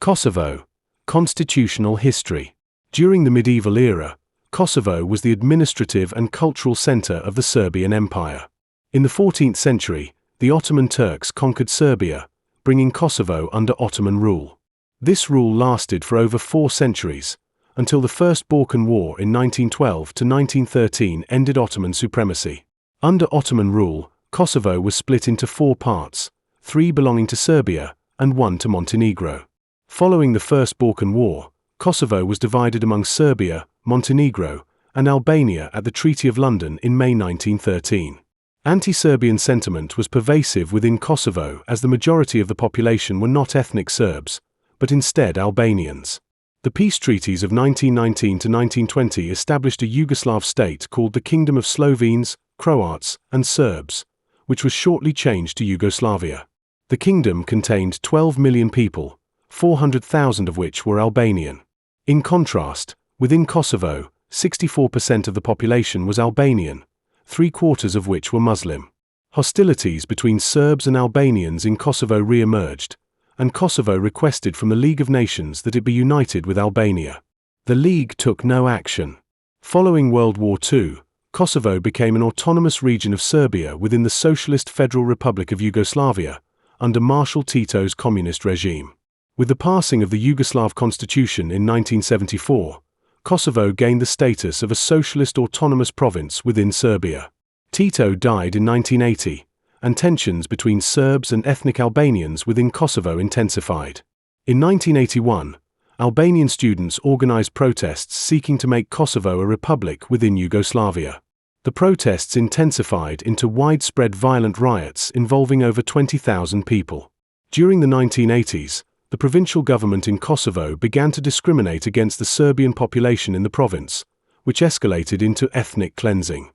Kosovo. Constitutional history. During the medieval era, Kosovo was the administrative and cultural center of the Serbian Empire. In the 14th century, the Ottoman Turks conquered Serbia, bringing Kosovo under Ottoman rule. This rule lasted for over 4 centuries, until the First Balkan War in 1912 to 1913 ended Ottoman supremacy. Under Ottoman rule, Kosovo was split into 4 parts, 3 belonging to Serbia and 1 to Montenegro. Following the First Balkan War, Kosovo was divided among Serbia, Montenegro, and Albania at the Treaty of London in May 1913. Anti-Serbian sentiment was pervasive within Kosovo as the majority of the population were not ethnic Serbs, but instead Albanians. The peace treaties of 1919 to 1920 established a Yugoslav state called the Kingdom of Slovenes, Croats, and Serbs, which was shortly changed to Yugoslavia. The kingdom contained 12 million people, 400,000 of which were Albanian. In contrast, within Kosovo, 64% of the population was Albanian, 3/4 of which were Muslim. Hostilities between Serbs and Albanians in Kosovo re-emerged, and Kosovo requested from the League of Nations that it be united with Albania. The League took no action. Following World War II, Kosovo became an autonomous region of Serbia within the Socialist Federal Republic of Yugoslavia, under Marshal Tito's communist regime. With the passing of the Yugoslav Constitution in 1974, Kosovo gained the status of a socialist autonomous province within Serbia. Tito died in 1980, and tensions between Serbs and ethnic Albanians within Kosovo intensified. In 1981, Albanian students organized protests seeking to make Kosovo a republic within Yugoslavia. The protests intensified into widespread violent riots involving over 20,000 people. During the 1980s, the provincial government in Kosovo began to discriminate against the Serbian population in the province, which escalated into ethnic cleansing.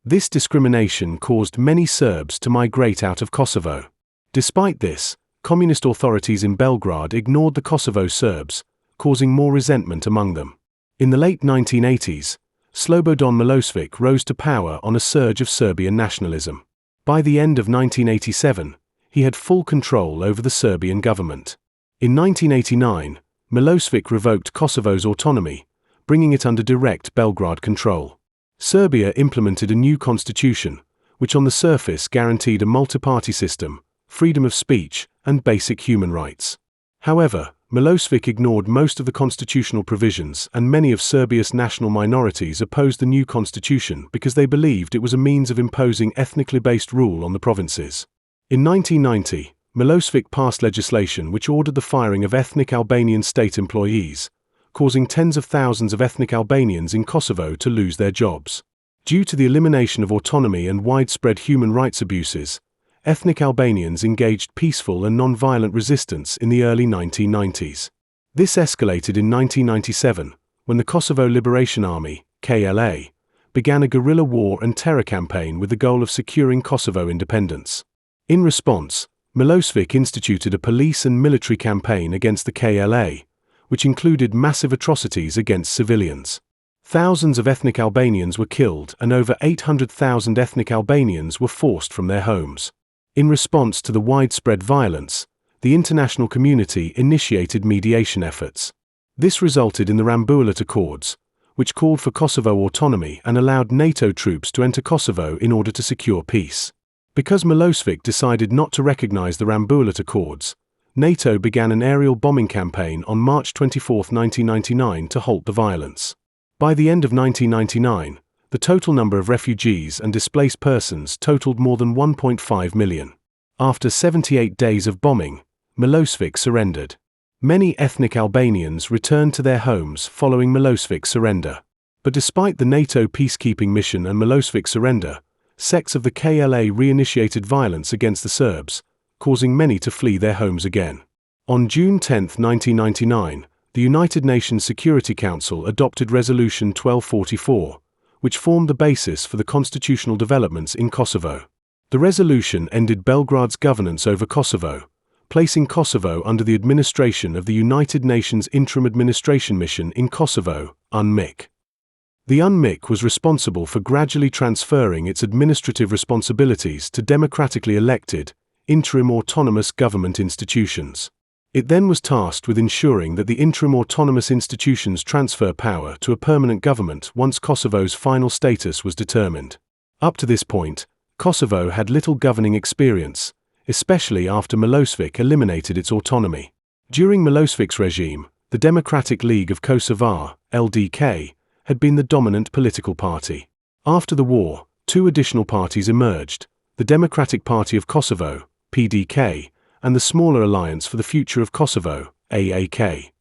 This discrimination caused many Serbs to migrate out of Kosovo. Despite this, communist authorities in Belgrade ignored the Kosovo Serbs, causing more resentment among them. In the late 1980s, Slobodan Milosevic rose to power on a surge of Serbian nationalism. By the end of 1987, he had full control over the Serbian government. In 1989, Milosevic revoked Kosovo's autonomy, bringing it under direct Belgrade control. Serbia implemented a new constitution, which on the surface guaranteed a multi-party system, freedom of speech, and basic human rights. However, Milosevic ignored most of the constitutional provisions, and many of Serbia's national minorities opposed the new constitution because they believed it was a means of imposing ethnically based rule on the provinces. In 1990, Milosevic passed legislation which ordered the firing of ethnic Albanian state employees, causing tens of thousands of ethnic Albanians in Kosovo to lose their jobs. Due to the elimination of autonomy and widespread human rights abuses, ethnic Albanians engaged peaceful and non-violent resistance in the early 1990s. This escalated in 1997, when the Kosovo Liberation Army, KLA, began a guerrilla war and terror campaign with the goal of securing Kosovo independence. In response, Milosevic instituted a police and military campaign against the KLA, which included massive atrocities against civilians. Thousands of ethnic Albanians were killed and over 800,000 ethnic Albanians were forced from their homes. In response to the widespread violence, the international community initiated mediation efforts. This resulted in the Rambouillet Accords, which called for Kosovo autonomy and allowed NATO troops to enter Kosovo in order to secure peace. Because Milosevic decided not to recognize the Rambouillet Accords, NATO began an aerial bombing campaign on March 24, 1999 to halt the violence. By the end of 1999, the total number of refugees and displaced persons totaled more than 1.5 million. After 78 days of bombing, Milosevic surrendered. Many ethnic Albanians returned to their homes following Milosevic's surrender. But despite the NATO peacekeeping mission and Milosevic's surrender, sects of the KLA reinitiated violence against the Serbs, causing many to flee their homes again. On June 10, 1999, the United Nations Security Council adopted Resolution 1244, which formed the basis for the constitutional developments in Kosovo. The resolution ended Belgrade's governance over Kosovo, placing Kosovo under the administration of the United Nations Interim Administration Mission in Kosovo, UNMIK. The UNMIK was responsible for gradually transferring its administrative responsibilities to democratically elected, interim autonomous government institutions. It then was tasked with ensuring that the interim autonomous institutions transfer power to a permanent government once Kosovo's final status was determined. Up to this point, Kosovo had little governing experience, especially after Milosevic eliminated its autonomy. During Milosevic's regime, the Democratic League of Kosovo, LDK, had been the dominant political party. After the war, two additional parties emerged, the Democratic Party of Kosovo, PDK, and the smaller Alliance for the Future of Kosovo, AAK.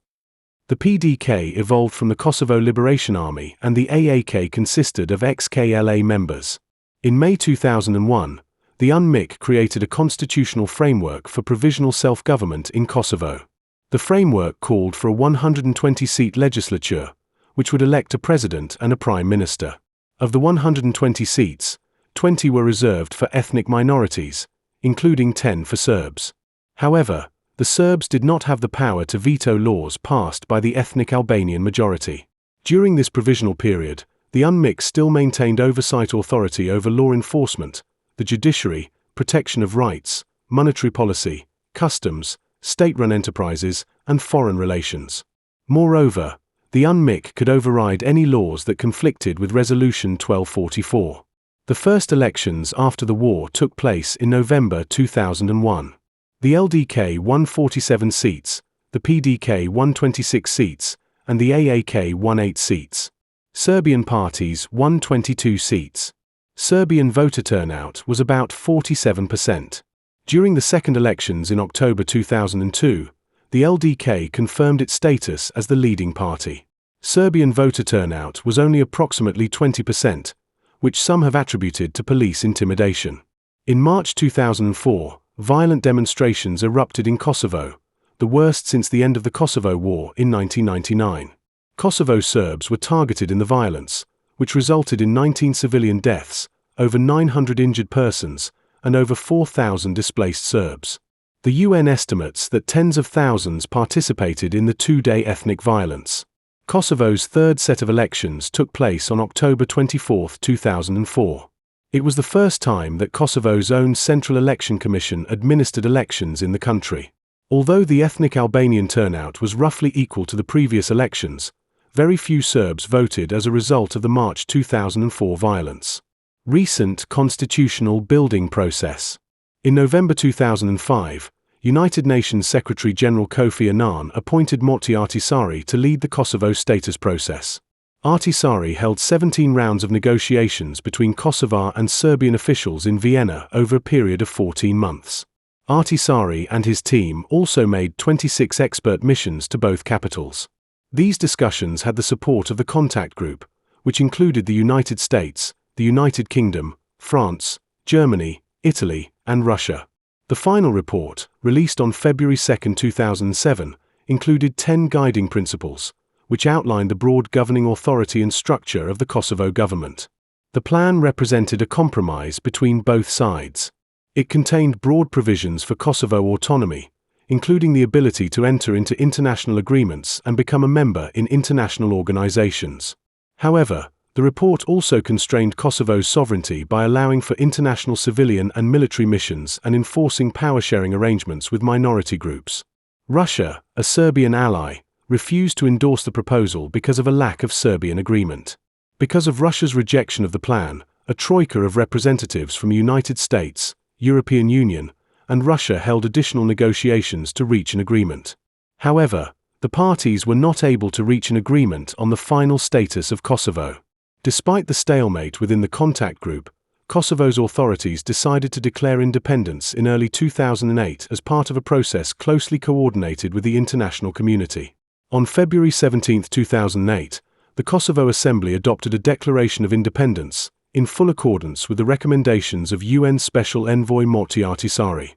The PDK evolved from the Kosovo Liberation Army and the AAK consisted of ex-KLA members. In May 2001, the UNMIK created a constitutional framework for provisional self-government in Kosovo. The framework called for a 120-seat legislature, which would elect a president and a prime minister. Of the 120 seats, 20 were reserved for ethnic minorities, including 10 for Serbs. However, the Serbs did not have the power to veto laws passed by the ethnic Albanian majority. During this provisional period, the UNMIK still maintained oversight authority over law enforcement, the judiciary, protection of rights, monetary policy, customs, state-run enterprises, and foreign relations. Moreover, the UNMIK could override any laws that conflicted with Resolution 1244. The first elections after the war took place in November 2001. The LDK won 47 seats, the PDK won 26 seats, and the AAK won 8 seats. Serbian parties won 22 seats. Serbian voter turnout was about 47%. During the second elections in October 2002, the LDK confirmed its status as the leading party. Serbian voter turnout was only approximately 20%, which some have attributed to police intimidation. In March 2004, violent demonstrations erupted in Kosovo, the worst since the end of the Kosovo War in 1999. Kosovo Serbs were targeted in the violence, which resulted in 19 civilian deaths, over 900 injured persons, and over 4,000 displaced Serbs. The UN estimates that tens of thousands participated in the two-day ethnic violence. Kosovo's third set of elections took place on October 24, 2004. It was the first time that Kosovo's own Central Election Commission administered elections in the country. Although the ethnic Albanian turnout was roughly equal to the previous elections, very few Serbs voted as a result of the March 2004 violence. Recent constitutional building process. In November 2005, United Nations Secretary-General Kofi Annan appointed Moti Ahtisaari to lead the Kosovo status process. Ahtisaari held 17 rounds of negotiations between Kosovo and Serbian officials in Vienna over a period of 14 months. Ahtisaari and his team also made 26 expert missions to both capitals. These discussions had the support of the contact group, which included the United States, the United Kingdom, France, Germany, Italy, and Russia. The final report, released on February 2, 2007, included 10 guiding principles, which outlined the broad governing authority and structure of the Kosovo government. The plan represented a compromise between both sides. It contained broad provisions for Kosovo autonomy, including the ability to enter into international agreements and become a member in international organizations. However, the report also constrained Kosovo's sovereignty by allowing for international civilian and military missions and enforcing power-sharing arrangements with minority groups. Russia, a Serbian ally, refused to endorse the proposal because of a lack of Serbian agreement. Because of Russia's rejection of the plan, a troika of representatives from the United States, European Union, and Russia held additional negotiations to reach an agreement. However, the parties were not able to reach an agreement on the final status of Kosovo. Despite the stalemate within the contact group, Kosovo's authorities decided to declare independence in early 2008 as part of a process closely coordinated with the international community. On February 17, 2008, the Kosovo Assembly adopted a declaration of independence, in full accordance with the recommendations of UN Special Envoy Moti Ahtisaari.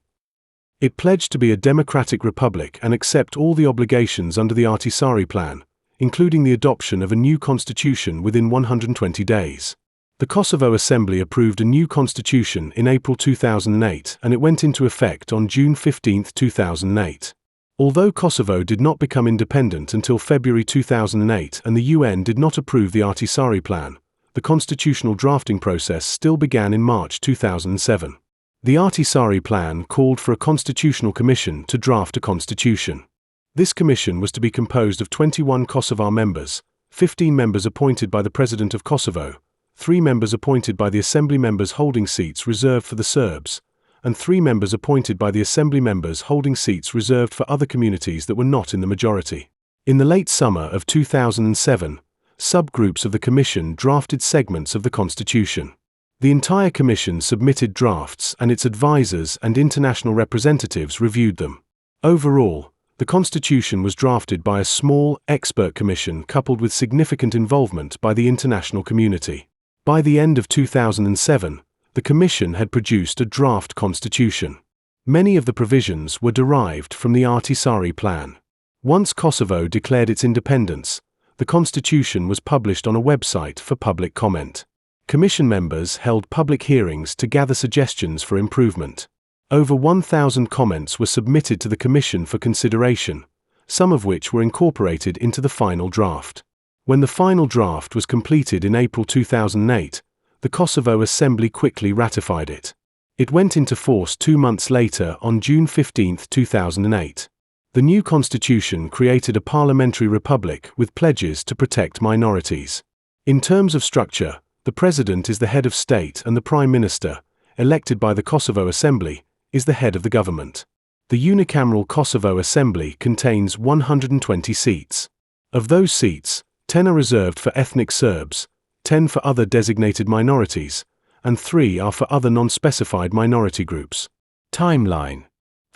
It pledged to be a democratic republic and accept all the obligations under the Ahtisaari Plan, including the adoption of a new constitution within 120 days. The Kosovo Assembly approved a new constitution in April 2008 and it went into effect on June 15, 2008. Although Kosovo did not become independent until February 2008 and the UN did not approve the Ahtisaari Plan, the constitutional drafting process still began in March 2007. The Ahtisaari Plan called for a constitutional commission to draft a constitution. This commission was to be composed of 21 Kosovar members, 15 members appointed by the President of Kosovo, 3 members appointed by the assembly members holding seats reserved for the Serbs, and 3 members appointed by the assembly members holding seats reserved for other communities that were not in the majority. In the late summer of 2007, subgroups of the commission drafted segments of the constitution. The entire commission submitted drafts and its advisors and international representatives reviewed them. Overall, the constitution was drafted by a small, expert commission coupled with significant involvement by the international community. By the end of 2007, the commission had produced a draft constitution. Many of the provisions were derived from the Ahtisaari Plan. Once Kosovo declared its independence, the constitution was published on a website for public comment. Commission members held public hearings to gather suggestions for improvement. Over 1,000 comments were submitted to the Commission for consideration, some of which were incorporated into the final draft. When the final draft was completed in April 2008, the Kosovo Assembly quickly ratified it. It went into force 2 months later on June 15, 2008. The new constitution created a parliamentary republic with pledges to protect minorities. In terms of structure, the President is the head of state and the Prime Minister, elected by the Kosovo Assembly, is the head of the government. The unicameral Kosovo Assembly contains 120 seats. Of those seats, 10 are reserved for ethnic Serbs, 10 for other designated minorities, and 3 are for other non-specified minority groups. Timeline: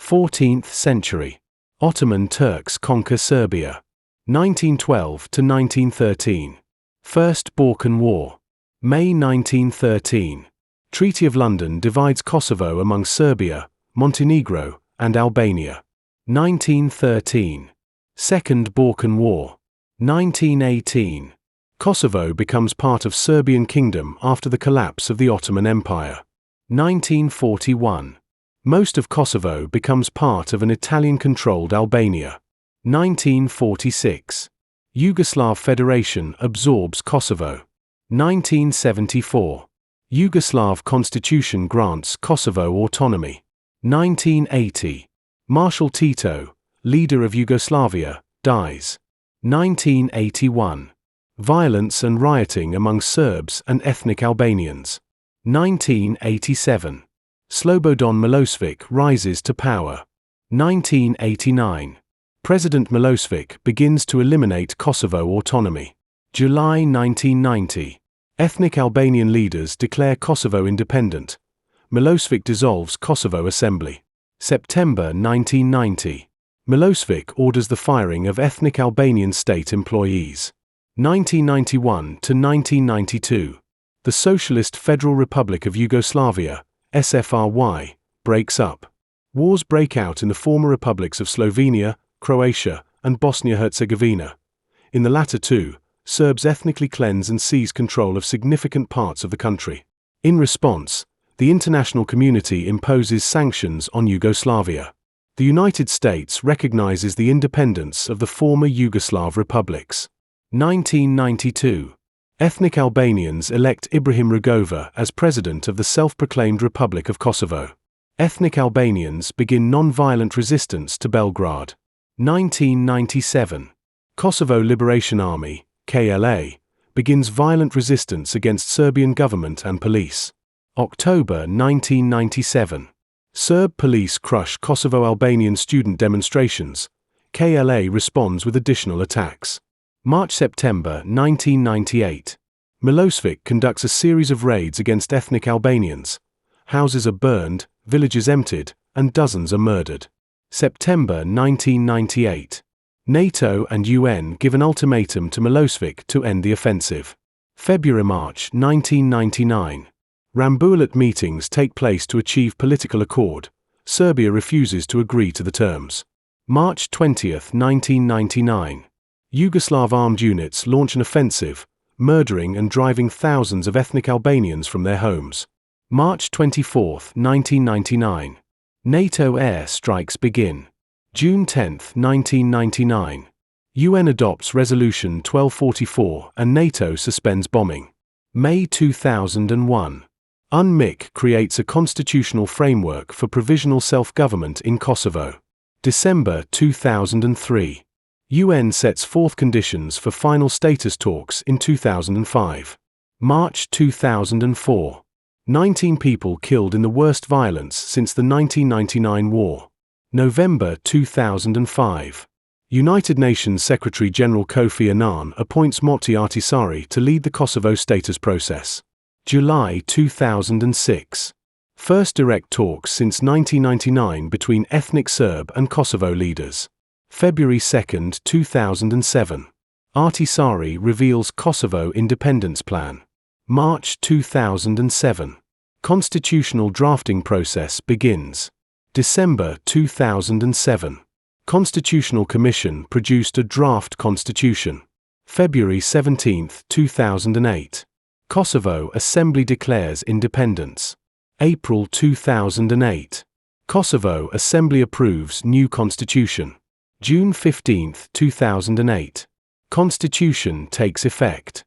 14th century. Ottoman Turks conquer Serbia. 1912 to 1913. First Balkan War. May 1913. Treaty of London divides Kosovo among Serbia, Montenegro, and Albania. 1913. Second Balkan War. 1918. Kosovo becomes part of Serbian Kingdom after the collapse of the Ottoman Empire. 1941. Most of Kosovo becomes part of an Italian-controlled Albania. 1946. Yugoslav Federation absorbs Kosovo. 1974. Yugoslav Constitution grants Kosovo autonomy. 1980. Marshal Tito, leader of Yugoslavia, dies. 1981. Violence and rioting among Serbs and ethnic Albanians. 1987. Slobodan Milosevic rises to power. 1989. President Milosevic begins to eliminate Kosovo autonomy. July 1990. Ethnic Albanian leaders declare Kosovo independent. Milosevic dissolves Kosovo Assembly. September 1990. Milosevic orders the firing of ethnic Albanian state employees. 1991 to 1992. The Socialist Federal Republic of Yugoslavia, SFRY, breaks up. Wars break out in the former republics of Slovenia, Croatia, and Bosnia-Herzegovina. In the latter two, Serbs ethnically cleanse and seize control of significant parts of the country. In response, the international community imposes sanctions on Yugoslavia. The United States recognizes the independence of the former Yugoslav republics. 1992. Ethnic Albanians elect Ibrahim Rugova as president of the self-proclaimed Republic of Kosovo. Ethnic Albanians begin non-violent resistance to Belgrade. 1997. Kosovo Liberation Army, KLA, begins violent resistance against Serbian government and police. October 1997. Serb police crush Kosovo Albanian student demonstrations. KLA responds with additional attacks. March-September 1998. Milosevic conducts a series of raids against ethnic Albanians. Houses are burned, villages emptied, and dozens are murdered. September 1998. NATO and UN give an ultimatum to Milosevic to end the offensive. February-March 1999. Rambulat meetings take place to achieve political accord. Serbia refuses to agree to the terms. March 20, 1999. Yugoslav armed units launch an offensive, murdering and driving thousands of ethnic Albanians from their homes. March 24, 1999. NATO air strikes begin. June 10, 1999. UN adopts Resolution 1244 and NATO suspends bombing. May 2001. UNMIK creates a constitutional framework for provisional self-government in Kosovo. December 2003. UN sets forth conditions for final status talks in 2005. March 2004. 19 people killed in the worst violence since the 1999 war. November 2005. United Nations Secretary-General Kofi Annan appoints Moti Ahtisaari to lead the Kosovo status process. July 2006. First direct talks since 1999 between ethnic Serb and Kosovo leaders. February 2, 2007. Ahtisaari reveals Kosovo independence plan. March 2007. Constitutional drafting process begins. December 2007. Constitutional Commission produced a draft constitution. February 17, 2008. Kosovo Assembly declares independence. April 2008. Kosovo Assembly approves new constitution. June 15, 2008. Constitution takes effect.